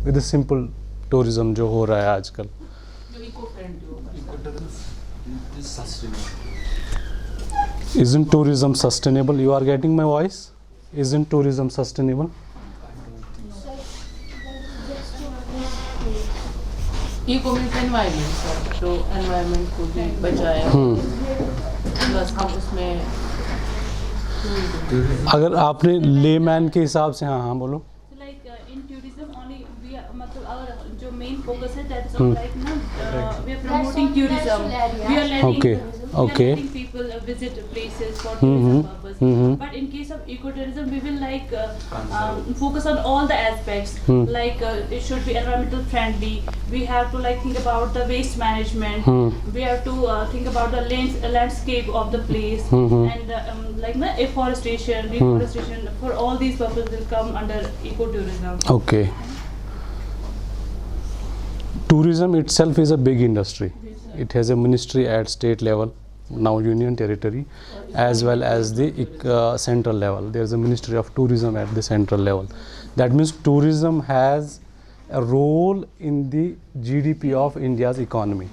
With simple tourism जो हो रहा है आजकल। Isn't tourism sustainable? You are getting my voice? Isn't tourism sustainable? Eco means environment sir, तो एनवायरनमेंट को भी बचाया प्लस हम उसमें अगर आपने लेमैन के हिसाब से, हाँ हाँ बोलो। Like in tourism only we are, मतलब our जो main focus है that is on like we are promoting tourism. We are letting Okay, we are okay. letting people visit places for tourism purpose. But in case of ecotourism, we will like focus on all the aspects. Like it should be environmental friendly. We have to like think about the waste management. We have to think about the landscape of the place and like afforestation, reforestation. For all these purposes will come under ecotourism. Okay. Tourism itself is a big industry. It has a ministry at state level, now union territory, as well as the central level. There is a ministry of tourism at the central level. That means tourism has a role in the GDP of India's economy,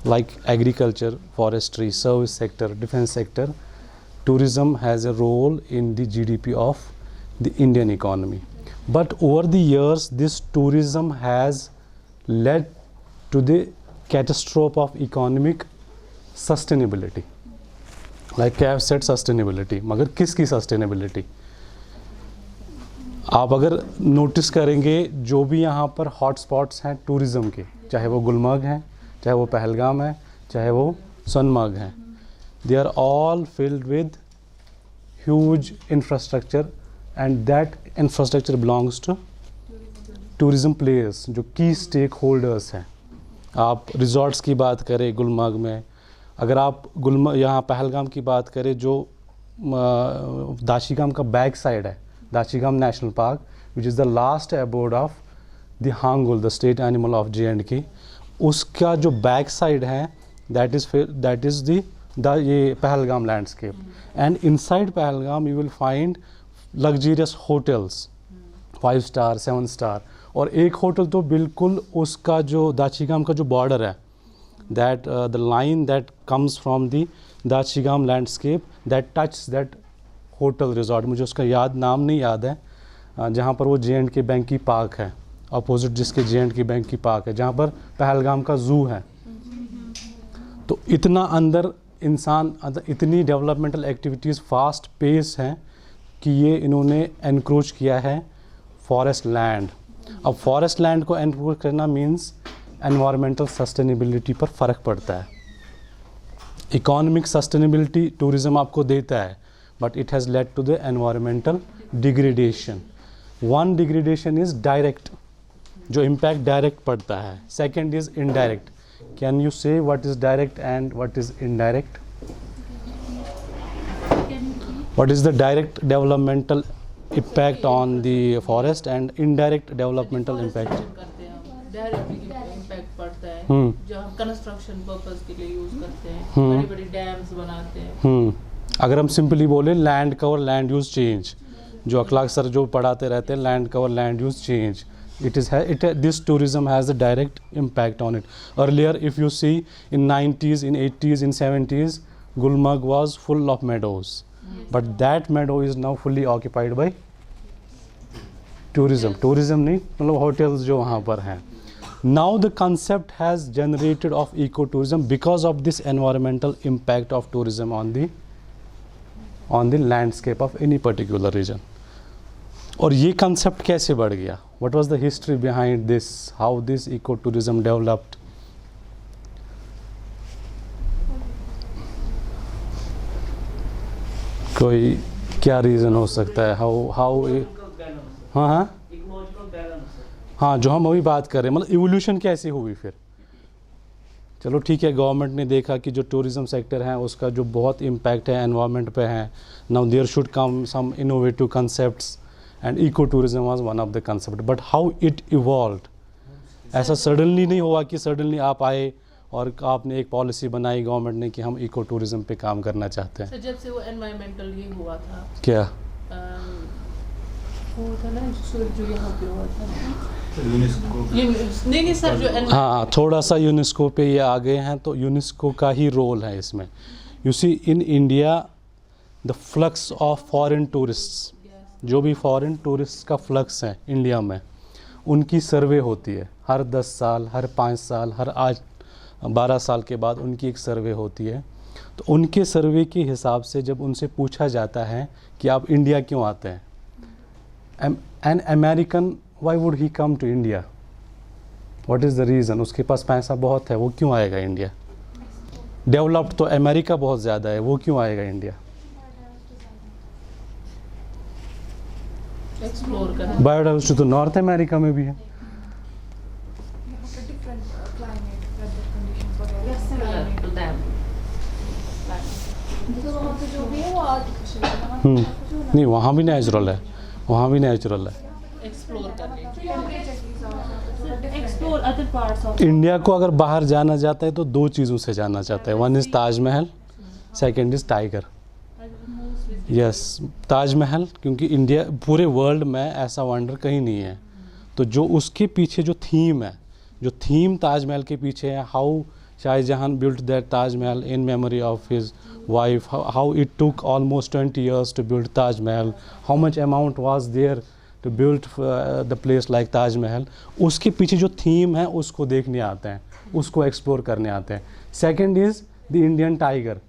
like agriculture, forestry, service sector, defense sector. Tourism has a role in the GDP of the Indian economy. But over the years, this tourism has led to the catastrophe of economic sustainability. Like I have said, sustainability. मगर किसकी sustainability? आप अगर notice करेंगे जो भी यहाँ पर hot spots हैं टूरिज़म के, चाहे वो गुलमर्ग हैं, चाहे वो पहलगाम है, चाहे वो सोनमर्ग हैं, they are all filled with huge infrastructure and that infrastructure belongs to tourism players जो की स्टेक होल्डर्स हैं। आप रिजॉर्ट्स की बात करें गुलमर्ग में, अगर आप यहाँ पहलगाम की बात करें जो दाशिगाम का बैक साइड है, Dachigam national park which is the last abode of the hangul the state animal of JNK, उसका जो बैक साइड है दैट इज़ द ये Pahalgam landscape and inside Pahalgam you will find luxurious hotels 5 star 7 star और एक hotel तो बिल्कुल उसका जो दाशिगाम का जो बॉर्डर है that the line that comes from the Dachigam landscape that touch that hotel resort, मुझे उसका नाम नहीं याद है, जहाँ पर वो JNK बैंक की पार्क है, अपोजिट जिसके JNK बैंक की पार्क है, जहाँ पर पहलगाम का ज़ू है। तो इतना अंदर इंसान इतनी डेवलपमेंटल एक्टिविटीज़ फास्ट पेस हैं कि ये इन्होंने एनक्रोच किया है फॉरेस्ट लैंड। अब फॉरेस्ट लैंड को एनक्रोच करना मींस एनवायरमेंटल सस्टेनेबिलिटी पर फ़र्क पड़ता है। इकोनॉमिक सस्टेनेबिलिटी टूरिज़म आपको देता है but it has led to the environmental degradation. One degradation is direct, जो इम्पैक्ट डायरेक्ट पड़ता है, second is indirect. Can you say what is direct and what is indirect? What is the direct developmental impact on the forest and indirect developmental impact? Direct impact पड़ता है जो हम construction purpose के लिए use करते हैं, बड़ी बड़ी डैम्स बनाते हैं। अगर हम सिंपली बोले land cover land use change, जो अखलाक सर जो पढ़ाते रहते हैं land cover land use change, this tourism has a direct impact on it. Earlier if you see in 90s, in 80s, in 70s, Gulmarg was full of meadows, but that meadow is now fully occupied by tourism. Tourism नहीं मतलब hotels जो वहाँ पर हैं. Now the concept has generated of ecotourism because of this environmental impact of tourism on the landscape of any particular region. और ये concept कैसे बढ़ गया? What was the history behind this? How this ecotourism developed? कोई क्या reason हो सकता है? हाँ जो हम अभी बात कर रहे हैं मतलब इवोल्यूशन कैसे हुई फिर? चलो ठीक है, गवर्नमेंट ने देखा कि जो टूरिज्म सेक्टर है उसका जो बहुत इम्पैक्ट है एनवायरनमेंट पे है. Now there should come some innovative concepts and eco tourism was one of the concept. But how it evolved, ऐसा सडनली नहीं हुआ कि सडनली आप आए और आपने एक पॉलिसी बनाई गवर्नमेंट ने कि हम इको टूरिज्म पे काम करना चाहते हैं. जब से वो एनवायरमेंटल ये हुआ था क्या वो था ना जो यहाँ पे हुआ था नहीं सर जो हाँ, थोड़ा सा यूनेस्को पे ये आ गए हैं, तो यूनेस्को का ही रोल है इसमें. You see in India the flux of foreign tourists, जो भी फॉरेन टूरिस्ट का फ्लक्स है इंडिया में, उनकी सर्वे होती है हर 10 साल, हर 5 साल, हर 12 साल के बाद उनकी एक सर्वे होती है. तो उनके सर्वे के हिसाब से जब उनसे पूछा जाता है कि आप इंडिया क्यों आते हैं, an American why would he come to India, what is the reason, उसके पास पैसा बहुत है, वो क्यों आएगा इंडिया. डेवलप्ड तो अमेरिका बहुत ज़्यादा है, वो क्यों आएगा इंडिया. एक्सप्लोर करना. बायोडाइवर्सिटी तो नॉर्थ अमेरिका में भी है. नहीं, वहाँ भी नेचुरल है, वहाँ भी नेचुरल है. एक्सप्लोर करने. Explore other parts of India को अगर बाहर जाना चाहता है तो 2 चीज़ों से जाना चाहता है. One is Taj Mahal, second is tiger. Yes, Taj Mahal, क्योंकि इंडिया पूरे वर्ल्ड में ऐसा वंडर कहीं नहीं है. तो जो उसके पीछे जो थीम है, जो थीम ताजमहल के पीछे है, how Shah Jahan built that Taj Mahal in memory of his wife, how it took almost 20 years to build Taj Mahal, how much amount was there to build the place like Taj Mahal, उसके पीछे जो थीम है उसको देखने आते हैं, उसको एक्सप्लोर करने आते हैं. Second is the Indian tiger.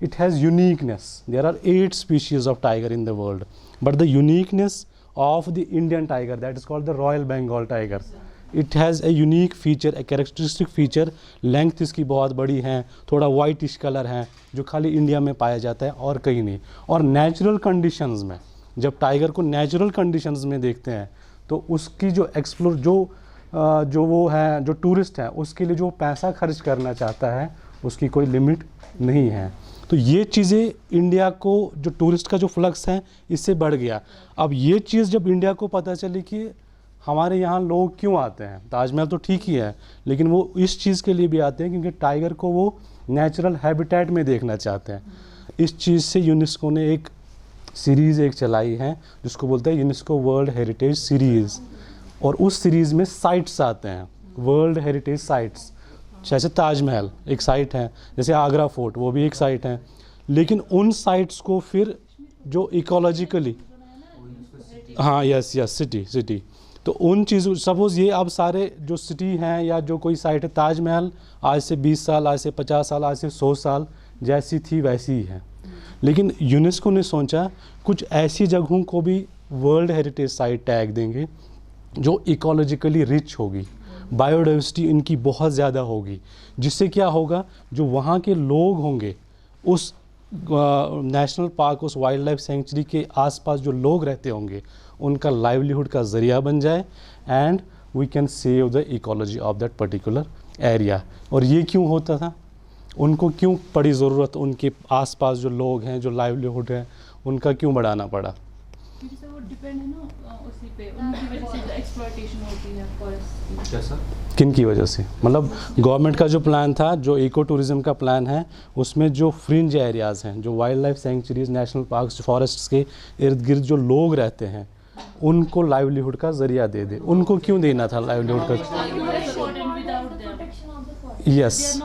It has uniqueness. There are 8 species of tiger in the world, but the uniqueness of the Indian tiger, that is called the Royal Bengal tiger. It has a unique feature, a characteristic feature. Length इसकी बहुत बड़ी है, थोड़ा whitish color है, जो खाली India में पाया जाता है और कहीं नहीं. और natural conditions में, जब टाइगर को natural conditions में देखते हैं तो उसकी जो एक्सप्लोर जो वो है, जो टूरिस्ट है, उसके लिए जो पैसा खर्च करना चाहता है उसकी कोई लिमिट नहीं है. तो ये चीज़ें इंडिया को, जो टूरिस्ट का जो फ्लक्स है, इससे बढ़ गया. अब ये चीज़ जब इंडिया को पता चली कि हमारे यहाँ लोग क्यों आते हैं, ताजमहल तो ठीक ही है, लेकिन वो इस चीज़ के लिए भी आते हैं क्योंकि टाइगर को वो नेचुरल हैबिटेट में देखना चाहते हैं. इस चीज़ से यूनेस्को ने एक सीरीज़ चलाई है जिसको बोलते हैं यूनेस्को वर्ल्ड हेरिटेज सीरीज़. और उस सीरीज़ में साइट्स आते हैं, वर्ल्ड हेरिटेज साइट्स. जैसे ताजमहल एक साइट है, जैसे आगरा फोर्ट वो भी एक साइट है. लेकिन उन साइट्स को फिर जो इकोलॉजिकली, हाँ यस सिटी, तो उन चीज़ों, सपोज़ ये अब सारे जो सिटी हैं या जो कोई साइट है, ताजमहल आज से 20 साल, आज से 50 साल, आज से 100 साल जैसी थी वैसी ही है. लेकिन यूनेस्को ने सोचा कुछ ऐसी जगहों को भी वर्ल्ड हेरिटेज साइट टैग देंगे जो इकोलॉजिकली रिच होगी, बायोडाइवर्सिटी इनकी बहुत ज़्यादा होगी, जिससे क्या होगा, जो वहाँ के लोग होंगे उस नेशनल पार्क, उस वाइल्ड लाइफ सेंचुरी के आसपास जो लोग रहते होंगे, उनका लाइवलीहुड का ज़रिया बन जाए and we can save the ecology of that particular area. और ये क्यों होता था, उनको क्यों पड़ी ज़रूरत, उनके आसपास जो लोग हैं, जो लाइवलीहुड है, उनका क्यों बढ़ाना पड़ा. क्योंकि सर वो डिपेंड है ना उसी पे, उनकी वजह से एक्सप्लॉयटेशन होती है फॉरेस्ट. कैसा, किन की वजह से, मतलब गवर्नमेंट का जो प्लान था, जो इको टूरिज़म का प्लान है, उसमें जो फ्रिंज एरियाज़ हैं, जो wild life sanctuaries, national parks, forests के इर्द गिर्द जो लोग रहते हैं, उनको लाइवलीहुड का ज़रिया दे दे. उनको क्यों देना था लाइवलीहुड का. Yes,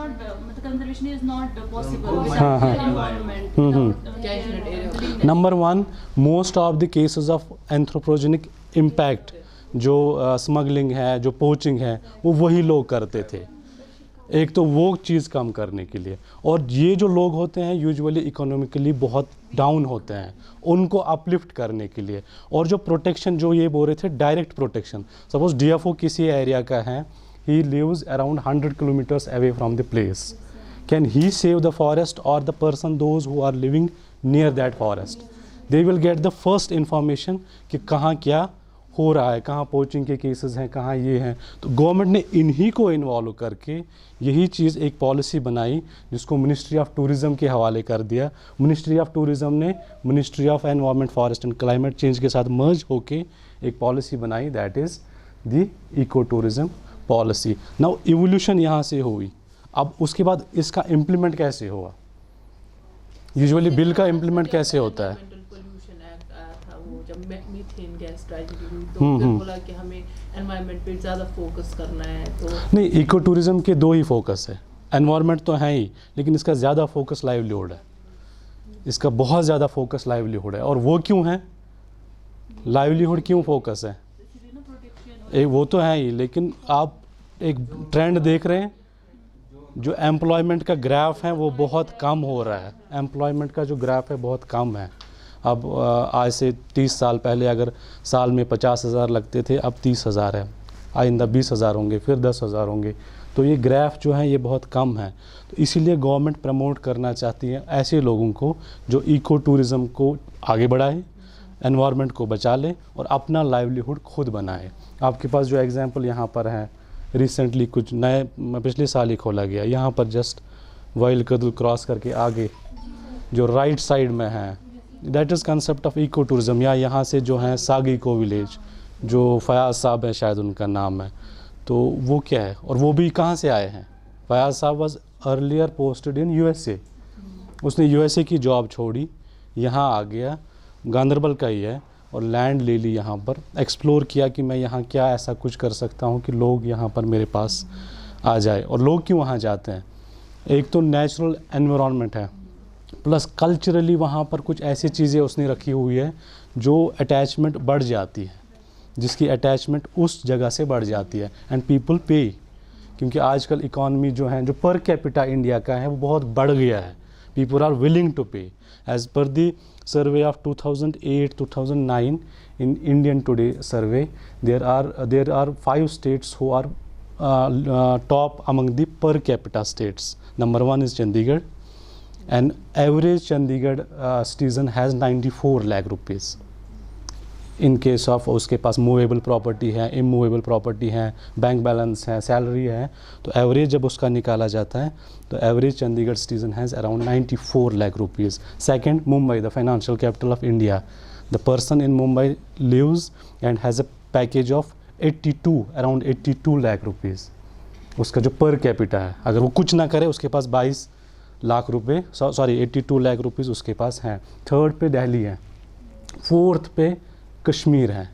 conservation is not possible हाँ, without हाँ. the environment. Catchment area. Number 1, most of the cases of anthropogenic impact, जो स्मगलिंग है, जो पोचिंग है, वो वही लोग करते थे. एक तो वो चीज़ कम करने के लिए, और ये जो लोग होते हैं यूजुअली इकोनॉमिकली बहुत डाउन होते हैं, उनको अपलिफ्ट करने के लिए. और जो प्रोटेक्शन, जो ये बोल रहे थे डायरेक्ट प्रोटेक्शन, सपोज DFO किसी एरिया का है, he lives around 100 kilometers away from the place. Can he save the forest or the person, those who are living near that forest? They will get the first information कि कहाँ क्या हो रहा है, कहाँ पोचिंग के केसेस हैं, कहाँ ये हैं. तो गवर्नमेंट ने इन्हीं को इन्वॉल्व करके यही चीज़ एक पॉलिसी बनाई जिसको मिनिस्ट्री ऑफ टूरिज़म के हवाले कर दिया. मिनिस्ट्री ऑफ टूरिज़म ने ministry of environment, forest and climate change के साथ मर्ज होके एक पॉलिसी बनाई, that is the eco tourism policy. Now evolution यहाँ से हुई. अब उसके बाद इसका इम्प्लीमेंट कैसे हुआ, यूजुअली बिल का इम्प्लीमेंट कैसे होता है. पोल्यूशन एक्ट आया था, वो जब मीथेन गैस ट्रेजेडी हुई तो फिर बोला कि हमें एनवायरनमेंट पे ज़्यादा फोकस करना है। तो नहीं, इको टूरिज्म के दो ही फोकस है, एनवायरनमेंट तो है ही, लेकिन इसका ज़्यादा फोकस लाइवलीहुड है। इसका बहुत ज़्यादा फोकस लाइवलीहुड है। और वो क्यों है, लाइवलीहुड क्यों फोकस है? एक वो तो है ही, लेकिन आप एक ट्रेंड देख रहे हैं, जो एम्प्लॉयमेंट का ग्राफ है वो बहुत कम हो रहा है। एम्प्लॉयमेंट का जो ग्राफ है बहुत कम है। अब आज से 30 साल पहले अगर साल में 50,000 लगते थे, अब 30,000 है, आइंदा 20,000 होंगे, फिर 10,000 होंगे। तो ये ग्राफ जो है ये बहुत कम है। तो इसीलिए गवर्नमेंट प्रमोट करना चाहती है ऐसे लोगों को जो इको टूरिज़म को आगे बढ़ाए, एनवायरनमेंट को बचा ले और अपना लाइवलीहुड खुद बनाए। आपके पास जो एग्जांपल यहाँ पर है, रिसेंटली कुछ नए पिछले साल ही खोला गया, यहाँ पर जस्ट वाइल्ड कदुल क्रॉस करके आगे जो राइट साइड में है, that is concept of eco tourism. या यहाँ से जो है सागी को विलेज, जो फयाज साहब है शायद उनका नाम है, तो वो क्या है, और वो भी कहाँ से आए हैं? फयाज साहब was earlier posted in USA। उसने USA की जॉब छोड़ी, यहाँ आ गया, गांदरबल का ही है, और लैंड ले ली, यहाँ पर एक्सप्लोर किया कि मैं यहाँ क्या ऐसा कुछ कर सकता हूँ कि लोग यहाँ पर मेरे पास आ जाए। और लोग क्यों वहाँ जाते हैं? एक तो नेचुरल एनवायरनमेंट है, प्लस कल्चरली वहाँ पर कुछ ऐसी चीज़ें उसने रखी हुई है जो अटैचमेंट बढ़ जाती है, जिसकी अटैचमेंट उस जगह से बढ़ जाती है। एंड पीपल पे, क्योंकि आजकल इकॉनमी जो है, जो पर कैपिटा इंडिया का है, वो बहुत बढ़ गया है। People are willing to pay. As per the survey of 2008-2009 in Indian Today survey, there are 5 states who are top among the per capita states. Number 1 is Chandigarh, and average Chandigarh citizen has 94 lakh rupees. In case of उसके पास movable property है, immovable property है, bank balance है, salary है, तो average जब उसका निकाला जाता है तो average Chandigarh citizen has around 94 lakh rupees. Second, Mumbai, the financial capital of India. The person in Mumbai lives and has a package of 82 around 82 lakh rupees. उसका जो पर कैपिटा है, अगर वो कुछ ना करे उसके पास 22 लाख रुपये, सॉरी 82 lakh rupees उसके पास हैं. थर्ड पे दिल्ली है, फोर्थ पे कश्मीर है.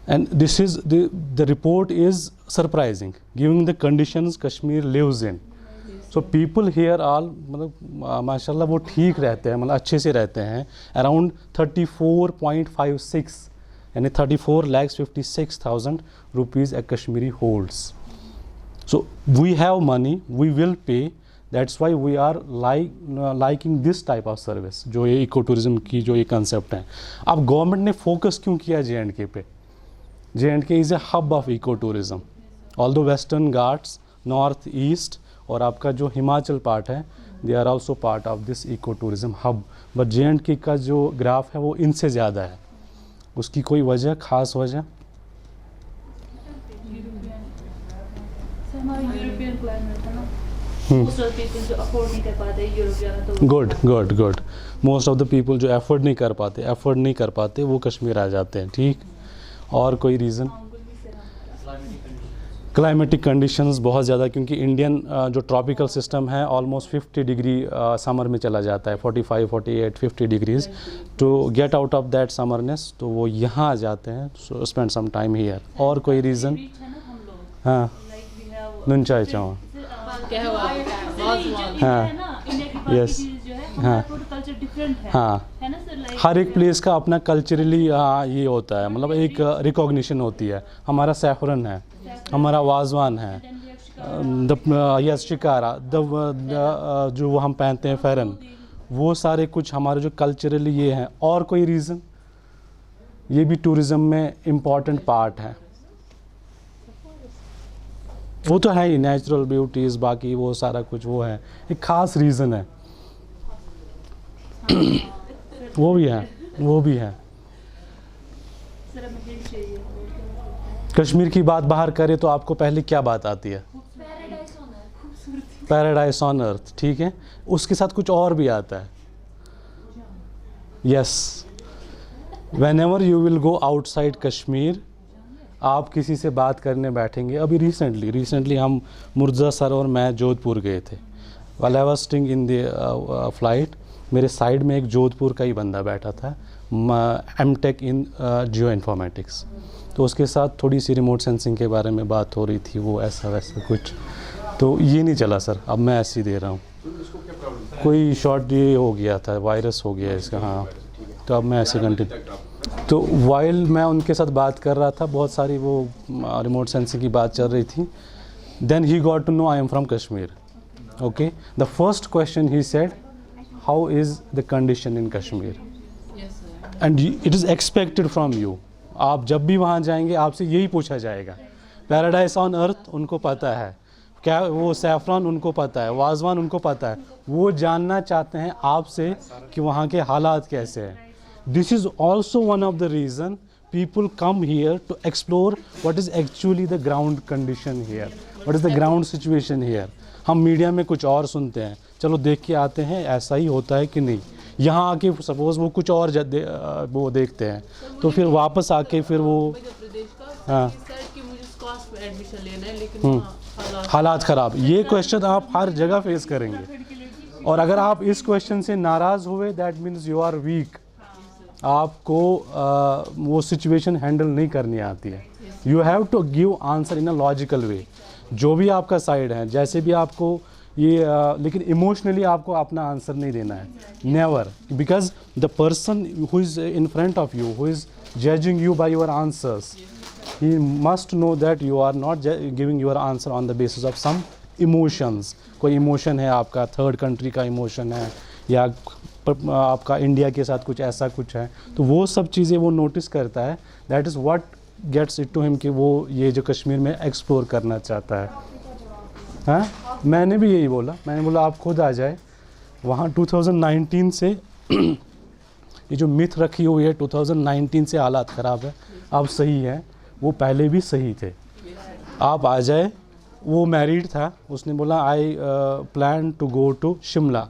And this is the report is surprising giving the conditions Kashmir lives in. So people here all, मतलब माशाल्लाह वो ठीक रहते हैं, मतलब अच्छे से रहते हैं. अराउंड 34.56 यानी 34,56,000 rupees a Kashmiri holds. So we have money, we will pay. That's why we are liking this type of service. जो ये इको टूरिज्म की जो ये कंसेप्ट है. अब गवर्नमेंट ने फोकस क्यों किया J&K पे? J&K is a hub of eco tourism. Although Western Ghats, North East और आपका जो हिमाचल पार्ट है, they are also part of this eco tourism hub. But J&K का जो ग्राफ है वो इनसे ज़्यादा है. उसकी कोई वजह, ख़ास वजह? यूरोपियन क्लाइमेट है ना, मोस्ट ऑफ पीपल जो अफोर्ड नहीं कर पाते यूरोपियन, तो good. Most of the people जो अफोर्ड नहीं कर पाते वो कश्मीर आ जाते हैं. ठीक. और कोई रीज़न? क्लाइमेटिक कंडीशंस बहुत ज़्यादा, क्योंकि इंडियन जो ट्रॉपिकल सिस्टम है ऑलमोस्ट 50 डिग्री समर में चला जाता है, 45, 48, 50 degrees. To get out of that summerness तो वो यहाँ आ जाते हैं, so spend some time here. और कोई रीज़न? हाँ, नुनचाई चाव. यस. हाँ, हर एक प्लेस का अपना कल्चरली ये होता है, मतलब एक रिकॉग्निशन होती है. हमारा सैफरन है, हमारा वाजवान है, यस शिकारा, जो हम पहनते हैं फेरन, वो सारे कुछ हमारे जो कल्चरली ये हैं. और कोई रीज़न? ये भी टूरिज़्म में इम्पॉर्टेंट पार्ट है. वो तो है ही, नेचुरल ब्यूटीज़, बाकी वो सारा कुछ वो है, एक ख़ास रीज़न है. वो भी है. कश्मीर की बात बाहर करें तो आपको पहले क्या बात आती है? Paradise on earth. ठीक है. उसके साथ कुछ और भी आता है. Yes. Whenever you will go outside Kashmir, आप किसी से बात करने बैठेंगे. अभी रिसेंटली हम मुर्जा सर और मैं जोधपुर गए थे. While I was sitting in the flight, मेरे साइड में एक जोधपुर का ही बंदा बैठा था, एमटेक इन जियो इन्फॉर्मेटिक्स। तो उसके साथ थोड़ी सी रिमोट सेंसिंग के बारे में बात हो रही थी, वो ऐसा वैसा कुछ, तो ये नहीं चला सर, अब मैं ऐसे ही दे रहा हूँ। कोई शॉर्ट ये हो गया था, वायरस हो गया इसका, हाँ, तो अब मैं ऐसे कंटिन्यू। तो वाइल मैं उनके साथ बात कर रहा था, बहुत सारी वो रिमोट सेंसिंग की बात चल रही थी, then he got to know I am from Kashmir. Okay, the first question he said, how is the condition in Kashmir, and it is expected from you. आप जब भी वहाँ जाएंगे आपसे यही पूछा जाएगा। पैराडाइज ऑन अर्थ उनको पता है, क्या वो सैफरॉन उनको पता है, वाजवान उनको पता है, वो जानना चाहते हैं आपसे कि वहाँ के हालात कैसे हैं। This is also one of the reason people come here to explore what is actually the ground condition here, what is the ground situation here. हम मीडिया में कुछ और सुनते हैं, चलो देख के आते हैं ऐसा ही होता है कि नहीं, यहाँ आके सपोज़ वो कुछ और वो देखते हैं, तो फिर वापस आके फिर वो हाँ एडमिशन लेना है, लेकिन हालात ख़राब। ये क्वेश्चन आप हर जगह फेस करेंगे, और अगर आप इस क्वेश्चन से नाराज़ हुए that means you are weak, आपको वो सिचुएशन हैंडल नहीं करनी आती है। You have to give answer in a logical way, जो भी आपका साइड है, जैसे भी आपको ये लेकिन इमोशनली आपको अपना आंसर नहीं देना है, never, because the person who is in front of you, who is judging you by your answers, he must know that you are not giving your answer on the basis of some emotions। कोई emotion है आपका, third country का emotion है, या आपका India के साथ कुछ ऐसा कुछ है, तो वो सब चीज़ें वो नोटिस करता है। That is what gets it to him कि वो ये जो कश्मीर में एक्सप्लोर करना चाहता है। हाँ, मैंने भी यही बोला, मैंने बोला आप खुद आ जाए वहाँ। 2019 से ये जो मिथ रखी हुई है 2019 से हालात ख़राब है, अब सही है, वो पहले भी सही थे, आप आ जाए। वो मैरिड था, उसने बोला I plan to go to Shimla,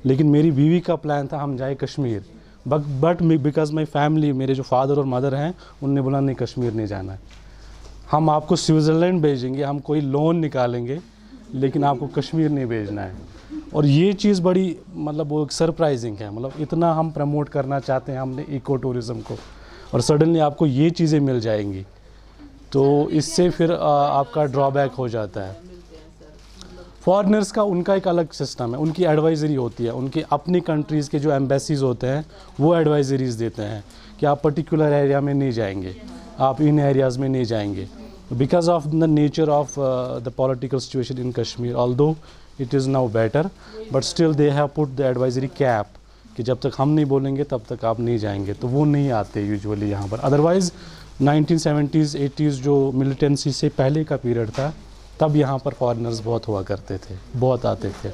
लेकिन मेरी बीवी का प्लान था हम जाए Kashmir, but because my family, मेरे जो फादर और मदर हैं, उनने बोला नहीं कश्मीर नहीं जाना है, हम आपको स्विट्ज़रलैंड भेजेंगे, हम कोई लोन निकालेंगे, लेकिन आपको कश्मीर नहीं भेजना है। और ये चीज़ बड़ी मतलब वो सरप्राइजिंग है, मतलब इतना हम प्रमोट करना चाहते हैं हमने इको टूरिज़म को, और सडनली आपको ये चीज़ें मिल जाएंगी, तो इससे फिर आपका ड्रॉबैक हो जाता है। फॉरेनर्स का उनका एक अलग सिस्टम है, उनकी एडवाइज़री होती है, उनके अपनी कंट्रीज़ के जो एम्बेसीज़ होते हैं वो एडवाइज़रीज़ देते हैं कि आप पर्टिकुलर एरिया में नहीं जाएंगे, आप इन एरियाज़ में नहीं जाएंगे, because of the nature of the political situation in Kashmir. Although it is now better, but still they have put the advisory cap कि जब तक हम नहीं बोलेंगे तब तक आप नहीं जाएंगे, तो वो नहीं आते यूजुअली यहाँ पर। अदरवाइज़ 1970s 80s जो मिलिटेंसी से पहले का पीरियड था, तब यहाँ पर फॉरेनर्स बहुत हुआ करते थे, बहुत आते थे।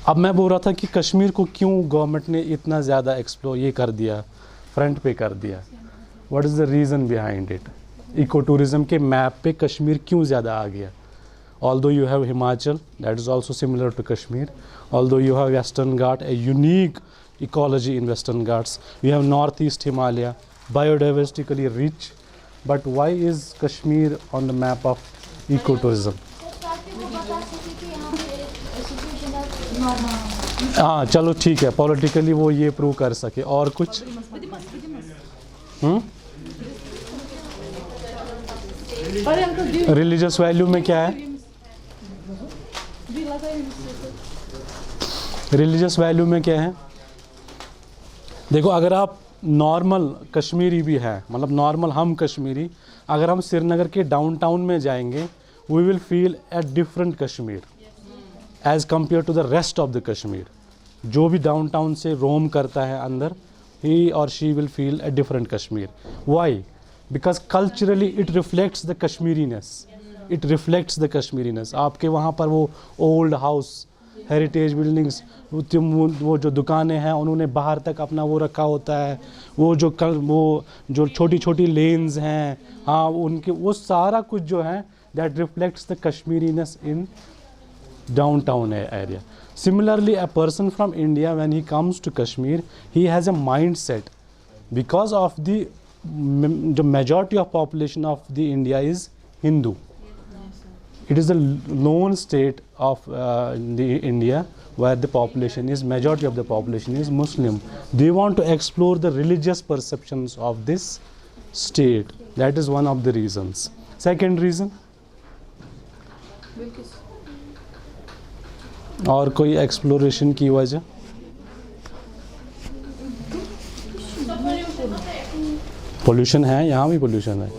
अब मैं बोल रहा था कि कश्मीर को क्यों गवर्नमेंट ने इतना ज़्यादा एक्सप्लोर ये कर दिया, फ्रंट पे कर दिया, what is the reason behind it. Eco tourism के मैप पे कश्मीर क्यों ज़्यादा आ गया। Although you have Himachal, that is also similar to Kashmir. Although you have Western Ghat, a unique ecology in Western Ghats. You have Northeast Himalaya, biodiversically rich. But why is Kashmir on the map of ecotourism? हाँ चलो ठीक है, politically वो ये prove कर सके, और कुछ रिलीजियस वैल्यू में क्या है, रिलीजियस वैल्यू में क्या है। देखो अगर आप नॉर्मल कश्मीरी भी हैं, मतलब नॉर्मल हम कश्मीरी, अगर हम श्रीनगर के डाउनटाउन में जाएंगे, we will feel a different Kashmir as compare to the rest of the Kashmir. जो भी डाउनटाउन से रोम करता है अंदर, ही और she will feel a different Kashmir. Why? Because culturally it reflects the Kashmiriness, it reflects the Kashmiriness. आपके वहाँ पर वो ओल्ड हाउस, हेरिटेज बिल्डिंग्स, वो जो दुकानें हैं उन्होंने बाहर तक अपना वो रखा होता है, वो जो छोटी छोटी लेन्स हैं, हाँ उनके वो सारा कुछ जो है that reflects the Kashmiriness in downtown area. Similarly, a person from India, when he comes to Kashmir, he has a mindset, because of the majority of population of the India is Hindu. It is a lone state of the India where the population is, majority of the population is Muslim. They want to explore the religious perceptions of this state. That is one of the reasons. Second reason, और कोई exploration की वजह? Pollution है, यहाँ भी pollution है,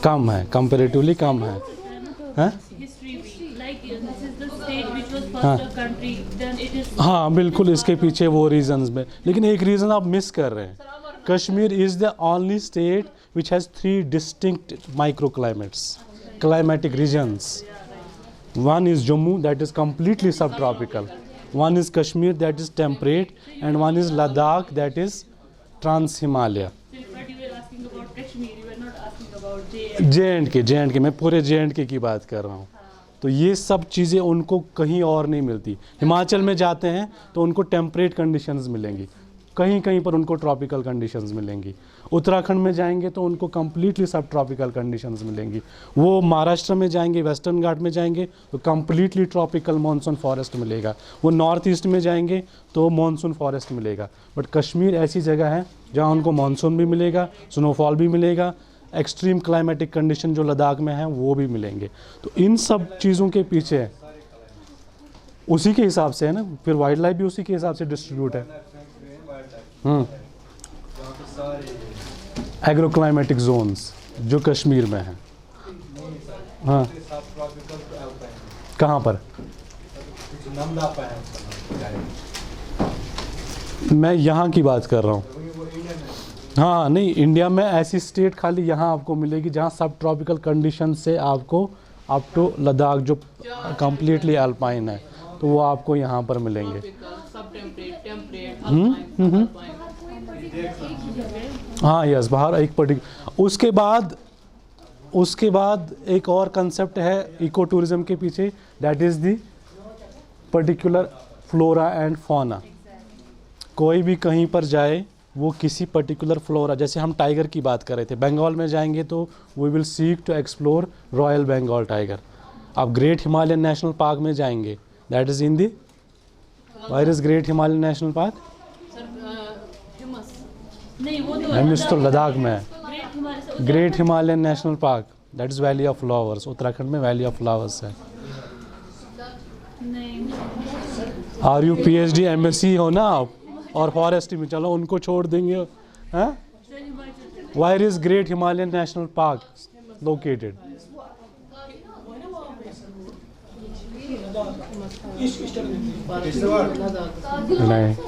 कम है, comparatively कम है, हैं? हाँ बिल्कुल, इसके पीछे वो रीजंस में, लेकिन एक रीज़न आप मिस कर रहे हैं. Kashmir is the only state which has 3 distinct micro climates, climatic regions. One is Jammu, that is completely subtropical. One is Kashmir, that is temperate, and one is Ladakh, that is trans-Himalaya. But you were asking about Kashmir, you were not asking about J&K, मैं पूरे J&K की बात कर रहा हूँ. तो ये सब चीज़ें उनको कहीं और नहीं मिलती. हिमाचल में जाते हैं तो उनको टेम्परेट कंडीशंस मिलेंगी, कहीं कहीं पर उनको ट्रॉपिकल कंडीशंस मिलेंगी. उत्तराखंड में जाएंगे तो उनको कम्प्लीटली सब ट्रॉपिकल कंडीशंस मिलेंगी. वो महाराष्ट्र में जाएंगे, वेस्टर्न घाट में जाएंगे तो कम्प्लीटली ट्रॉपिकल मॉनसून फॉरेस्ट मिलेगा. वो नॉर्थ ईस्ट में जाएंगे तो मॉनसून फॉरेस्ट मिलेगा. बट कश्मीर ऐसी जगह है जहाँ उनको मॉनसून भी मिलेगा, स्नोफॉल भी मिलेगा, एक्सट्रीम क्लाइमेटिक कंडीशन जो लद्दाख में है वो भी मिलेंगे. तो इन सब चीज़ों के पीछे उसी के हिसाब से है ना, फिर वाइल्ड लाइफ भी उसी के हिसाब से डिस्ट्रीब्यूट है. एग्रोक्लाइमेटिक जोन्स जो कश्मीर में हैं. हाँ, कहाँ पर? मैं यहाँ की बात कर रहा हूँ. हाँ नहीं, इंडिया में ऐसी स्टेट खाली यहाँ आपको मिलेगी जहाँ सब ट्रॉपिकल कंडीशन से आपको अप टू लद्दाख जो कम्प्लीटली अल्पाइन है, तो वो आपको यहाँ पर मिलेंगे. हाँ यस, बाहर एक पर्टिकुलर. उसके बाद एक और कंसेप्ट है इको टूरिज्म के पीछे, that is the particular flora and fauna. कोई भी कहीं पर जाए वो किसी पर्टिकुलर फ्लोरा, जैसे हम टाइगर की बात कर रहे थे, बंगाल में जाएंगे तो we will seek to explore royal Bengal tiger. आप ग्रेट हिमालयन नेशनल पार्क में जाएंगे, that is in the, where is Great Himalayan National Park? नहीं, वो तो हिमस तो लद्दाख में है. Great Himalayan National Park, that is Valley of Flowers. Uttarakhand में वैली ऑफ फ्लावर्स है. आर यू PhD MSc हो ना आप, और फॉरेस्ट में चलो उनको छोड़ देंगे. हैं? Where is Great Himalayan National Park located? नहीं.